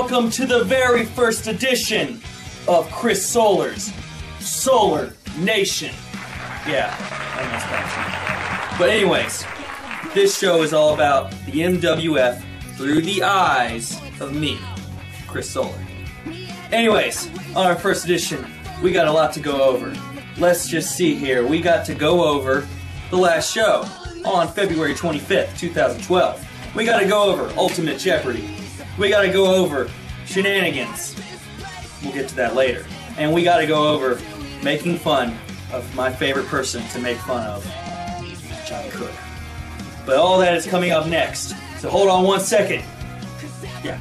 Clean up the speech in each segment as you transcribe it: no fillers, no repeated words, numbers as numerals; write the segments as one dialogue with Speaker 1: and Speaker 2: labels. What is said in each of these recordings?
Speaker 1: welcome to the very first edition of Chris Solar's Solar Nation. Yeah, I messed up. But anyways, this show is all about the MWF through the eyes of me, Chris Solar. Anyways, on our first edition, we got a lot to go over. Let's just see here. We got to go over the last show on February 25th, 2012. We got to go over Ultimate Jeopardy. We got to go over shenanigans. We'll get to that later. And we got to go over making fun of my favorite person to make fun of, Johnny Crook. But all that is coming up next. So hold on one second. Yeah.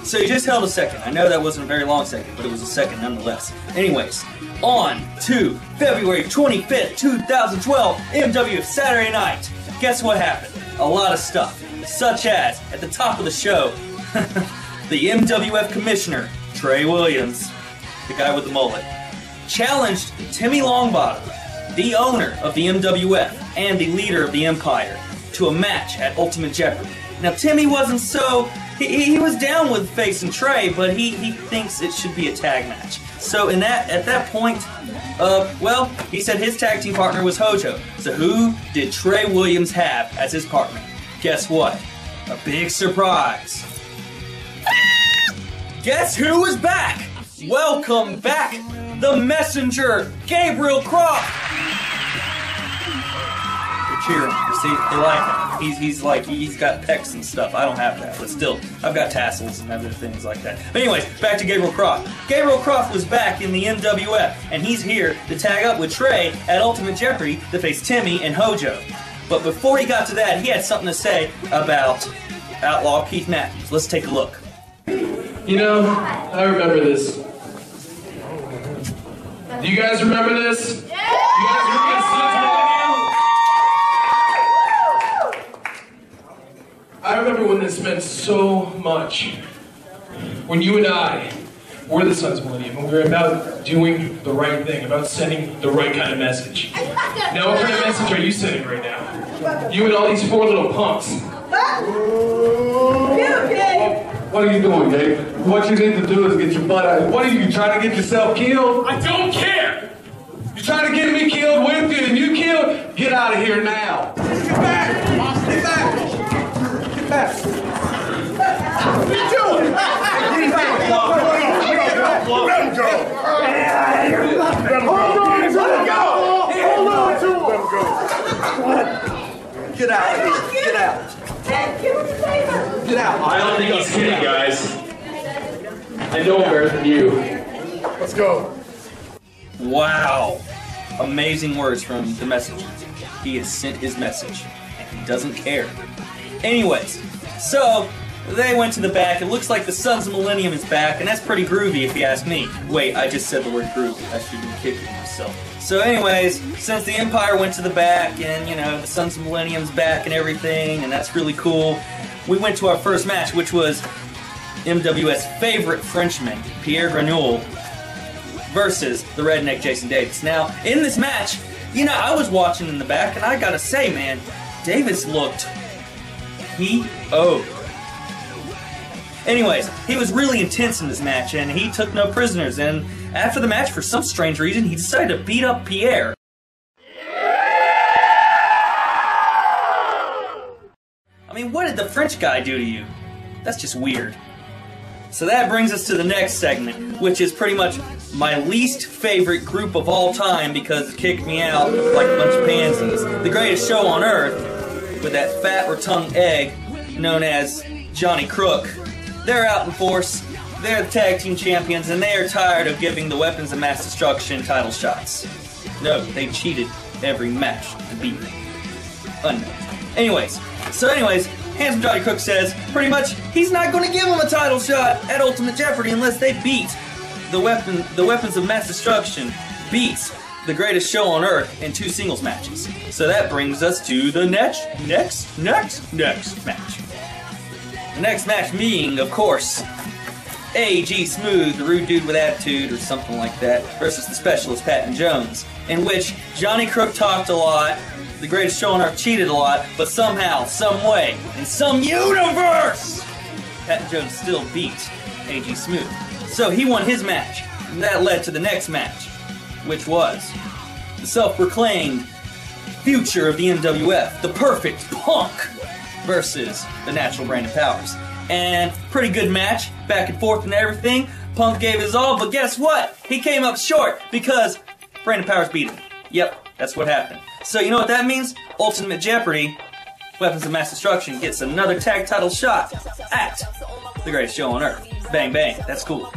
Speaker 1: So you just held a second. I know that wasn't a very long second, but it was a second nonetheless. Anyways, on to February 25th, 2012, MWF Saturday Night. Guess what happened? A lot of stuff. Such as, at the top of the show, the MWF Commissioner, Trey Williams, the guy with the mullet, challenged Timmy Longbottom, the owner of the MWF and the leader of the Empire, to a match at Ultimate Jeopardy. Now, Timmy wasn't so... He was down with facing Trey, but he thinks it should be a tag match. So at that point, well, he said his tag team partner was Hojo. So who did Trey Williams have as his partner? Guess what? A big surprise. Guess who is back? Welcome back, the messenger, Gabriel Crook. They're cheering. You see, they like him. He's got pecs and stuff. I don't have that, but still, I've got tassels and other things like that. But anyways, back to Gabriel Crook. Gabriel Crook was back in the MWF, and he's here to tag up with Trey at Ultimate Jeopardy to face Timmy and Hojo. But before he got to that, he had something to say about Outlaw Keith Matthews. Let's take a look.
Speaker 2: You know, I remember this. Do you guys remember this? Yeah! You guys remember this? I remember when this meant so much. When you and I were the Sons of Millennium, and we were about doing the right thing, about sending the right kind of message. Now, what kind of message are you sending right now? You and all these four little punks.
Speaker 3: What are you doing, Dave? What you need to do is get your butt out. What are you trying to get yourself killed?
Speaker 2: I don't care!
Speaker 3: You're trying to get me killed with you, and you killed? Get out of here now. Get back! Get back! Get back! What are you doing? Get back! Let him go! Hold on! Let him go! Hold on to him! Let him go! Get out of here! Get out! Get out!
Speaker 2: I don't think he's kidding, guys. I know him better than you.
Speaker 3: Let's go.
Speaker 1: Wow. Amazing words from the messenger. He has sent his message, and he doesn't care. Anyways, so they went to the back. It looks like the Sons of Millennium is back, and that's pretty groovy if you ask me. Wait, I just said the word groovy. I should be kicking myself. So anyways, since the Empire went to the back, and, you know, the Sons of Millennium's back and everything, and that's really cool, we went to our first match, which was MWF's favorite Frenchman, Pierre Granule, versus the redneck Jason Davis. Now, in this match, you know, I was watching in the back, and I gotta say, man, Davis looked P.O. Anyways, he was really intense in this match, and he took no prisoners, and after the match, for some strange reason, he decided to beat up Pierre. I mean, what did the French guy do to you? That's just weird. So that brings us to the next segment, which is pretty much my least favorite group of all time because it kicked me out like a bunch of pansies. The greatest show on earth, with that fat rotund egg known as Johnny Crook. They're out in force, they're the tag team champions, and they are tired of giving the Weapons of Mass Destruction title shots. No, they cheated every match to beat them. Unknown. Anyways, Handsome Johnny Crook says, pretty much, he's not going to give them a title shot at Ultimate Jeopardy unless they beat the Weapons of Mass Destruction, beats the greatest show on earth in 2 singles matches. So that brings us to the next match. The next match being, of course, A.G. Smooth, the rude dude with attitude, or something like that, versus the specialist Patton Jones, in which Johnny Crook talked a lot, the greatest show on earth cheated a lot, but somehow, some way, in some universe, Patton Jones still beat AG Smooth. So he won his match. And that led to the next match, which was the self-proclaimed future of the MWF, the perfect Punk, versus the natural Brandon Powers. And pretty good match, back and forth and everything. Punk gave his all, but guess what? He came up short because Brandon Powers beat him. Yep, that's what happened. So you know what that means? Ultimate Jeopardy, Weapons of Mass Destruction, gets another tag title shot at the greatest show on earth. Bang, bang. That's cool.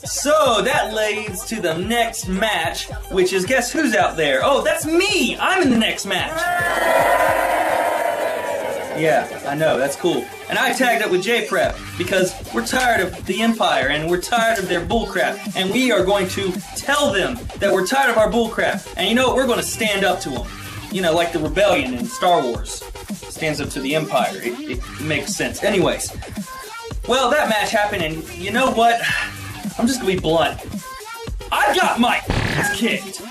Speaker 1: So that leads to the next match, which is, guess who's out there? Oh, that's me! I'm in the next match! Yeah, I know, that's cool. And I tagged up with J-Prep because we're tired of the Empire and we're tired of their bullcrap. And we are going to tell them that we're tired of our bullcrap. And you know what? We're going to stand up to them. You know, like the rebellion in Star Wars stands up to the Empire. It makes sense. Anyways, well, that match happened, and you know what? I'm just gonna be blunt. I got my ass kicked.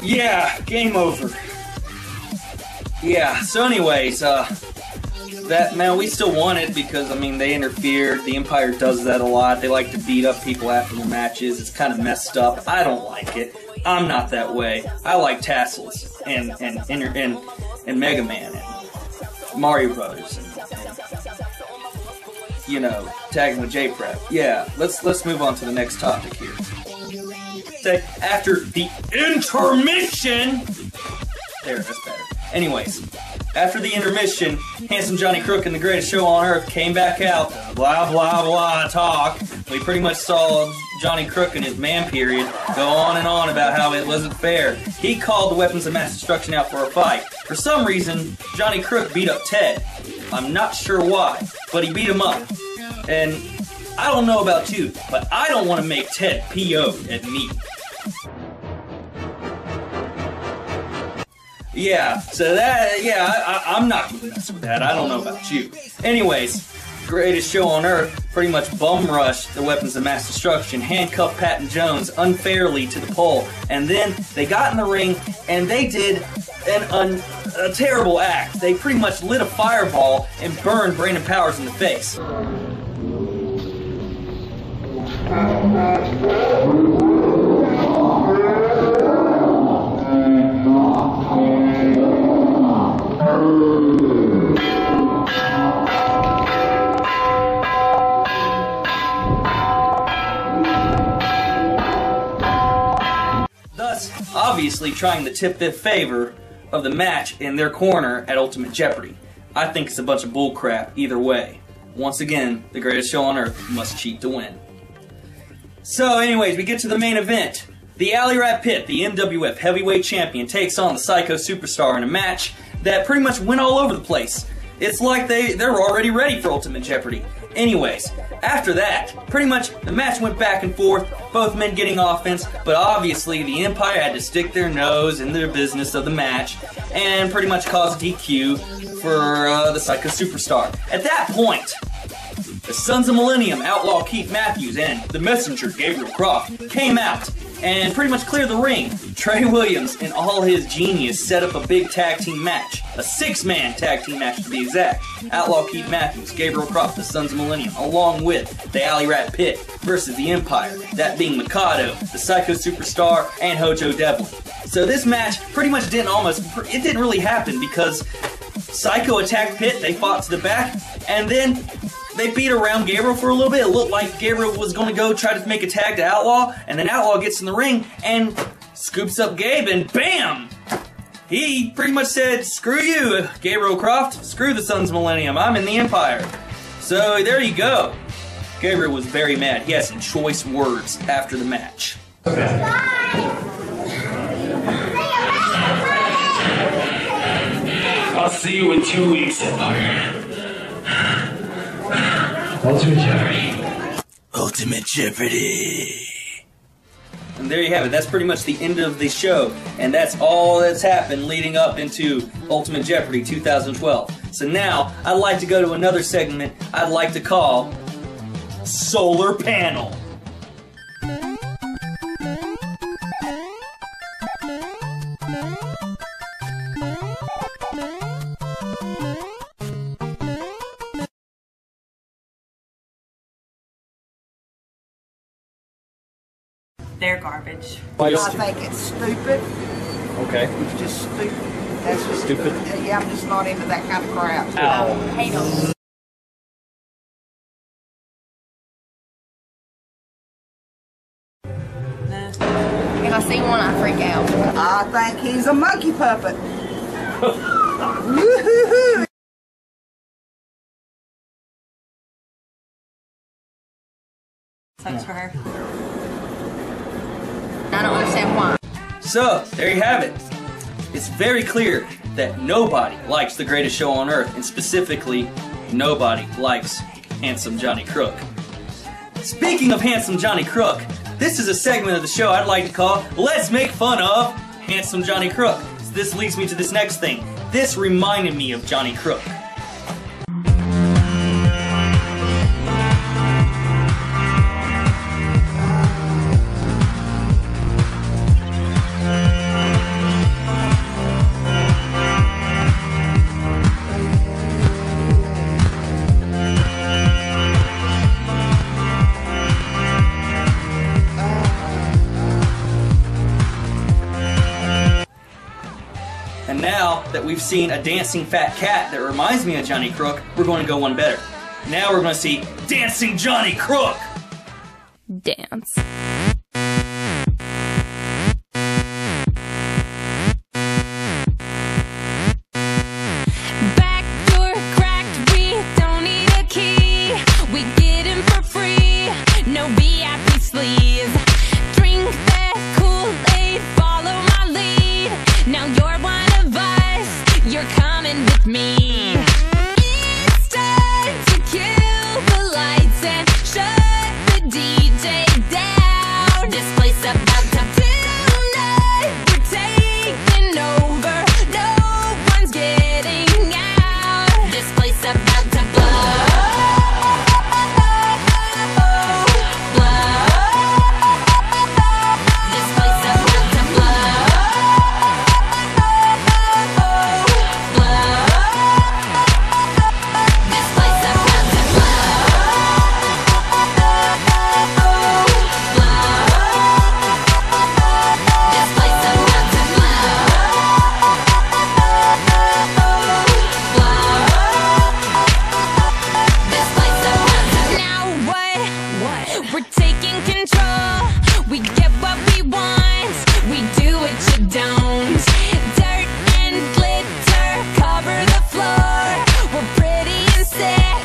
Speaker 1: Yeah, game over. Yeah, so anyways, that, man, we still won it because, I mean, they interfered. The Empire does that a lot. They like to beat up people after the matches. It's kind of messed up. I don't like it. I'm not that way. I like tassels and Mega Man and Mario Brothers and you know, tagging with J-Prep. Yeah, let's move on to the next topic here. After the intermission, there, that's better. Anyways, after the intermission, handsome Johnny Crook and the greatest show on earth came back out, blah blah blah talk. We pretty much saw Johnny Crook in his man period go on and on about how it wasn't fair. He called the Weapons of Mass Destruction out for a fight. For some reason, Johnny Crook beat up Ted. I'm not sure why, but he beat him up. And I don't know about you, but I don't want to make Ted PO'd at me. Yeah, so that, yeah, I'm not going to mess with that. I don't know about you. Anyways, greatest show on earth pretty much bum rushed the Weapons of Mass Destruction, handcuffed Patton Jones unfairly to the pole, and then they got in the ring and they did a terrible act. They pretty much lit a fireball and burned Brandon Powers in the face. Thus, obviously trying to tip the favor of the match in their corner at Ultimate Jeopardy. I think it's a bunch of bullcrap either way. Once again, the greatest show on earth must cheat to win. So anyways, we get to the main event. The Alley Rat Pit, the MWF Heavyweight Champion, takes on the Psycho Superstar in a match that pretty much went all over the place. It's like they're already ready for Ultimate Jeopardy. Anyways, after that, pretty much the match went back and forth, both men getting offense, but obviously the Empire had to stick their nose in their business of the match and pretty much cause DQ for the Psycho Superstar. At that point, the Sons of Millennium, Outlaw Keith Matthews, and the Messenger, Gabriel Croft, came out and pretty much cleared the ring. Trey Williams, in all his genius, set up a big tag team match. A 6-man tag team match to be exact. Outlaw Keith Matthews, Gabriel Croft, the Sons of Millennium, along with the Alley Rat Pit versus the Empire, that being Mikado, the Psycho Superstar, and Hojo Devlin. So this match pretty much didn't really happen because Psycho attacked Pit, they fought to the back, and then they beat around Gabriel for a little bit. It looked like Gabriel was going to go try to make a tag to Outlaw, and then Outlaw gets in the ring, and scoops up Gabe and BAM! He pretty much said, screw you, Gabriel Croft, screw the Sons of Millennium, I'm in the Empire. So there you go. Gabriel was very mad. He had some choice words after the match.
Speaker 2: I'll see you in 2 weeks, Empire. Ultimate Jeopardy.
Speaker 1: Ultimate Jeopardy. And there you have it. That's pretty much the end of the show. And that's all that's happened leading up into Ultimate Jeopardy 2012. So now, I'd like to go to another segment I'd like to call Solar Panel.
Speaker 4: They're garbage.
Speaker 5: I think it's stupid.
Speaker 1: Okay.
Speaker 5: It's just stupid. That's just
Speaker 1: Stupid?
Speaker 5: Yeah, I'm just not into that kind of crap.
Speaker 1: Ow.
Speaker 4: Hate them.
Speaker 6: If I see one, I freak out.
Speaker 5: I think he's a monkey puppet. Woo-hoo-hoo.
Speaker 4: Sucks for her.
Speaker 6: I don't understand why.
Speaker 1: So, there you have it. It's very clear that nobody likes The Greatest Show on Earth, and specifically, nobody likes Handsome Johnny Crook. Speaking of Handsome Johnny Crook, this is a segment of the show I'd like to call Let's Make Fun of Handsome Johnny Crook. So this leads me to this next thing. This reminded me of Johnny Crook. And now that we've seen a dancing fat cat that reminds me of Johnny Crook, we're going to go one better. Now we're going to see Dancing Johnny Crook!
Speaker 6: Dance.
Speaker 7: Back door cracked, we don't need a key. We get in for free, no VIP sleeves. Drink that Kool-Aid, follow my lead. Now you're one of us, you're coming with me. It's time to kill the lights and shut the DJ down. This place about to tonight, we're taking over. No one's getting out. This place about to blow. This place about to blow. This place about to This place about to This place about to Now what? We're taking control. We get what we want. We do what you don't. Dirt and glitter cover the floor. We're pretty and sick.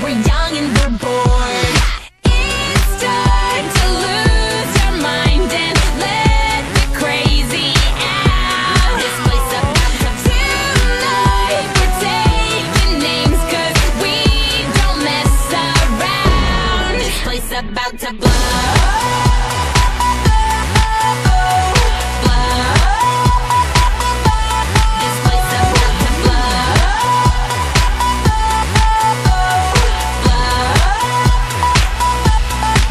Speaker 7: We're young and we're bored. It's time to lose your mind and let the crazy out. This place about to tonight. We're taking names 'cause we don't mess around. This place about to blow. This place about to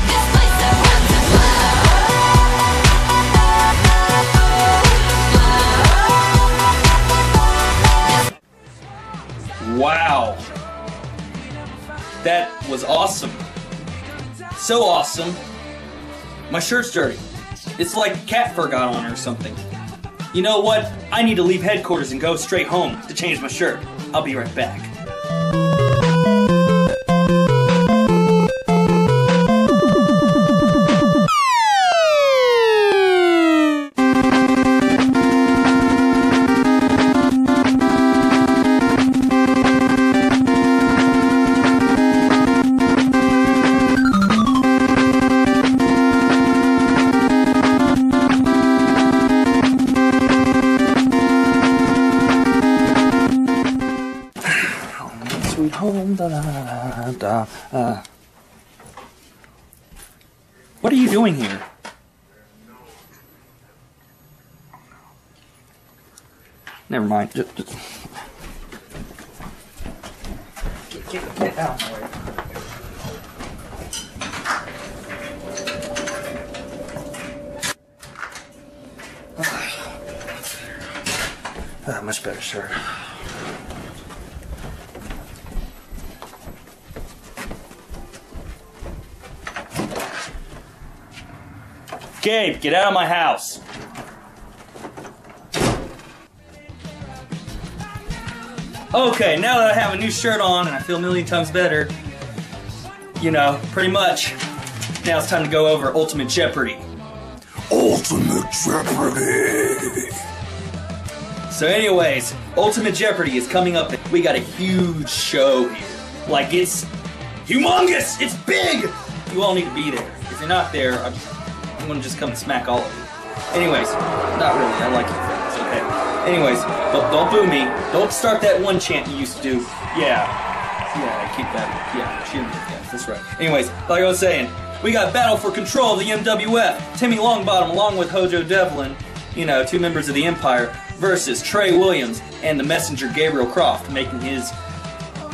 Speaker 7: This place about to
Speaker 1: Wow. That was awesome. So awesome. My shirt's dirty. It's like cat fur got on it or something. You know what? I need to leave headquarters and go straight home to change my shirt. I'll be right back. What are you doing here? Never mind. Just... Get out of my way. Much better, sir. Gabe, get out of my house. Okay, now that I have a new shirt on and I feel a million times better, you know, pretty much, now it's time to go over Ultimate Jeopardy.
Speaker 3: Ultimate Jeopardy!
Speaker 1: So anyways, Ultimate Jeopardy is coming up. We got a huge show here. Like, it's humongous! It's big! You all need to be there. If you're not there, I'm gonna just come and smack all of you. Anyways, not really, I like you friends, okay? Anyways, don't boo me. Don't start that one chant you used to do. Yeah, keep that, cheer me, yeah, that's right. Anyways, like I was saying, we got Battle for Control of the MWF. Timmy Longbottom, along with Hojo Devlin, you know, 2 members of the Empire, versus Trey Williams and the messenger Gabriel Croft, making his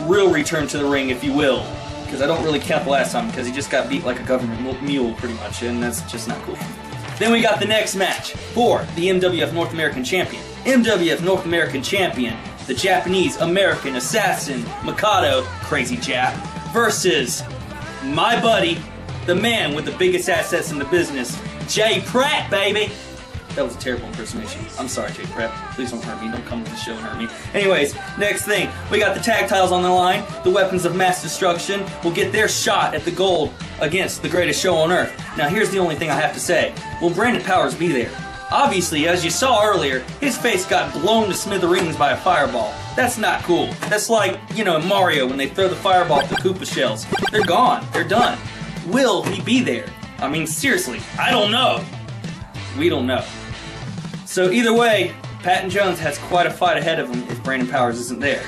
Speaker 1: real return to the ring, if you will. Because I don't really count the last time, because he just got beat like a government mule, pretty much, and that's just not cool. Then we got the next match for the MWF North American Champion. MWF North American Champion, the Japanese American Assassin, Mikado, crazy Jap, versus my buddy, the man with the biggest assets in the business, Jay Pratt, baby! That was a terrible impersonation. I'm sorry, Jay Pratt. Please don't hurt me. Don't come to the show and hurt me. Anyways, next thing. We got the tag titles on the line. The Weapons of Mass Destruction will get their shot at the gold against the greatest show on earth. Now, here's the only thing I have to say. Will Brandon Powers be there? Obviously, as you saw earlier, his face got blown to smithereens by a fireball. That's not cool. That's like, you know, Mario when they throw the fireball at the Koopa shells. They're gone. They're done. Will he be there? I mean, seriously, I don't know. We don't know. So either way, Patton Jones has quite a fight ahead of him if Brandon Powers isn't there.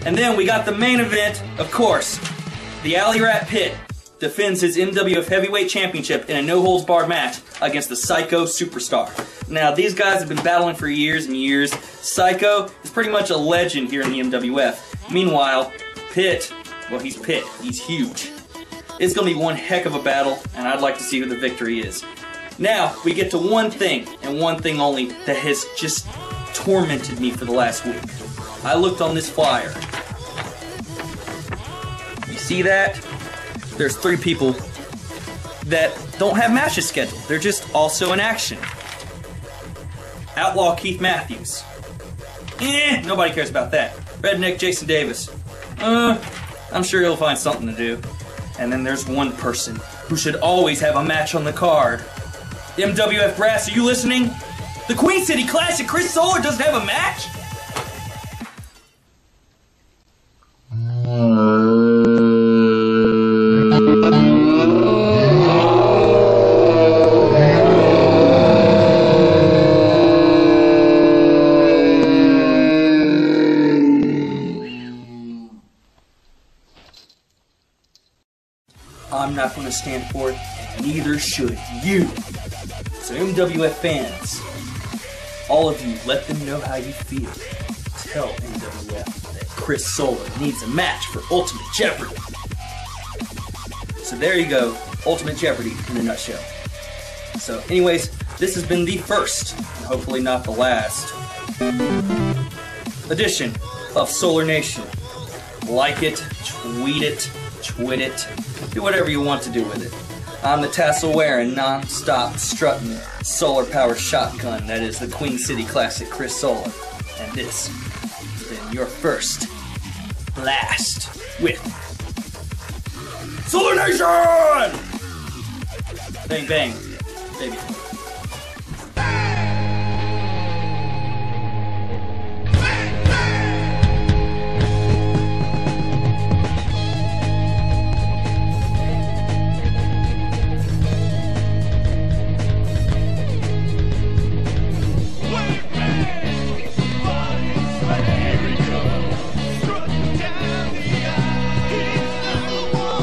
Speaker 1: And then we got the main event, of course. The Alley Rat Pit defends his MWF Heavyweight Championship in a no-holds-barred match against the Psycho Superstar. Now, these guys have been battling for years and years. Psycho is pretty much a legend here in the MWF. Meanwhile, Pit, well, he's Pit. He's huge. It's going to be one heck of a battle, and I'd like to see who the victory is. Now, we get to one thing, and one thing only, that has just tormented me for the last week. I looked on this flyer. You see that? There's 3 people that don't have matches scheduled. They're just also in action. Outlaw Keith Matthews. Nobody cares about that. Redneck Jason Davis. I'm sure he'll find something to do. And then there's one person who should always have a match on the card. MWF Brass, are you listening? The Queen City Classic, Chris Solar doesn't have a match? I'm not going to stand for it, neither should you. So MWF fans, all of you, let them know how you feel. Tell MWF that Chris Solar needs a match for Ultimate Jeopardy. So there you go, Ultimate Jeopardy in a nutshell. So anyways, this has been the first, and hopefully not the last, edition of Solar Nation. Like it, tweet it, twit it, do whatever you want to do with it. I'm the tassel-wearing, non-stop strutting, solar-powered shotgun that is the Queen City Classic Chris Solar. And this has been your first blast with Solar Nation! Bang, bang, baby.
Speaker 8: Here we go. Strut down the aisle. He's number 1.